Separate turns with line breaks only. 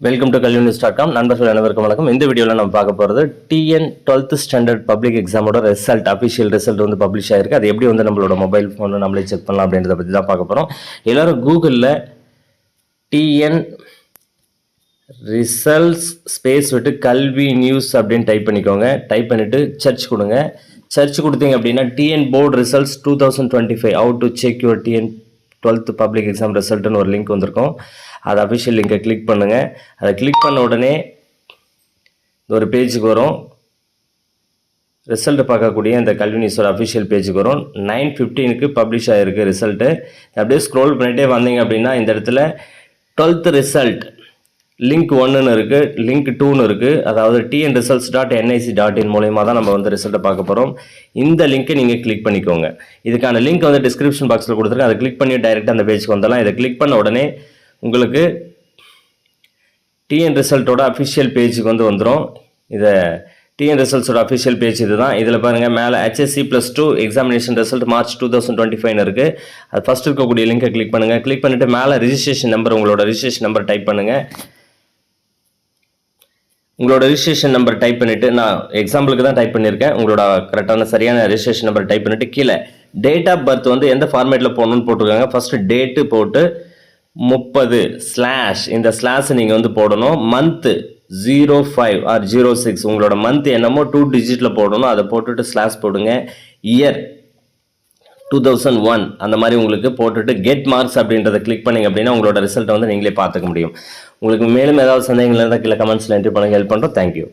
Welcome to kalvinews.com. நண்பர்கள் அனைவருக்கும் வணக்கம். இந்த வீடியோவில் நம்ம பார்க்க போகிறது TN 12th ஸ்டாண்டர்ட் பப்ளிக் எக்ஸாமோட அஃபிஷியல் ரிசல்ட் வந்து பப்ளிஷ் ஆயிருக்கு. அது எப்படி வந்து நம்மளோட மொபைல் ஃபோனில் நம்மளே செக் பண்ணலாம் அப்படின்றத பற்றி தான் பார்க்க போகிறோம். எல்லாரும் கூகுளில் TN ரிசல்ட்ஸ் ஸ்பேஸ் விட்டு கல்வி நியூஸ் அப்படின்னு டைப் பண்ணிக்கோங்க. டைப் பண்ணிவிட்டு சர்ச் கொடுங்க. சர்ச் கொடுத்தீங்க அப்படின்னா TN board results 2025 how to check your TN 12th public exam ரிசல்ட்டுன்னு ஒரு லிங்க் வந்திருக்கும். அது அஃபிஷியல் லிங்கை கிளிக் பண்ணுங்கள். அதை கிளிக் பண்ண உடனே ஒரு பேஜுக்கு வரும். ரிசல்ட்டு பார்க்கக்கூடிய இந்த கல்வி நியூஸோட அஃபிஷியல் பேஜுக்கு வரும். 9:15 பப்ளிஷ் ஆகிருக்கு ரிசல்ட்டு. அப்படியே ஸ்க்ரோல் பண்ணிகிட்டே வந்தீங்க அப்படின்னா இந்த இடத்துல 12th ரிசல்ட் லிங்க் 1ன்னு இருக்குது, லிங்க் 2ன்னு இருக்குது. அதாவது tnresults.nic.in மூலயமா தான் நம்ம வந்து ரிசல்ட்டை பார்க்க போகிறோம். இந்த லிங்க்கை நீங்கள் கிளிக் பண்ணிக்கோங்க. இதுக்கான லிங்க் வந்து டிஸ்கிரிப்ஷன் பாக்ஸில் கொடுத்துருக்கேன். அதை கிளிக் பண்ணி டைரெக்டாக அந்த பேஜுக்கு வந்துடலாம். இதை கிளிக் பண்ண உடனே உங்களுக்கு TN ரிசல்ட்டோட அஃபிஷியல் பேஜுக்கு வந்து வந்துடும். இதை TN ரிசல்ட்ஸோட அஃபிஷியல் பேஜ் இது தான். இதில் பாருங்கள், மேலே HSC+2 எக்ஸாமினேஷன் ரிசல்ட் March 2025 இருக்குது. அது ஃபஸ்ட் இருக்கக்கூடிய லிங்கை கிளிக் பண்ணுங்கள். கிளிக் பண்ணிவிட்டு மேலே ரிஜிஸ்ட்ரேஷன் நம்பர், உங்களோட ரிஜிஸ்ட்ரேஷன் நம்பர் டைப் பண்ணுங்கள். உங்களோட ரிஜிஸ்ட்ரேஷன் நம்பர் டைப் பண்ணிவிட்டு, நான் எக்ஸாம்பிளுக்கு தான் டைப் பண்ணியிருக்கேன், உங்களோட கரெக்டான சரியான ரிஜிஸ்ட்ரேஷன் நம்பர் டைப் பண்ணிவிட்டு கீழே டேட் ஆஃப் பர்த் வந்து எந்த ஃபார்மேட்டில் போடணும்னு போட்டிருக்காங்க. ஃபஸ்ட்டு டேட்டு போட்டு 30/ இந்த ஸ்லாஷ் நீங்கள் வந்து போடணும். மந்த்து 05 ஆர் 06, உங்களோட மந்த் என்னமோ 2 டிஜிட்டில் போடணும். அதை போட்டுட்டு ஸ்லாஷ் போடுங்க. இயர் 2001 அந்த மாதிரி உங்களுக்கு போட்டுட்டு கெட் மார்க்ஸ் அப்படின்றத கிளிக் பண்ணிங்க அப்படின்னா உங்களோட ரிசல்ட்டை வந்து நீங்களே பார்த்துக்க முடியும். உங்களுக்கு மேலும் ஏதாவது சந்தேகங்கள் இருந்தால் கீழே கமெண்ட்ஸில் என்ட்ரி பண்ணுங்க. ஹெல்ப் பண்ணுறோம். தேங்க்யூ.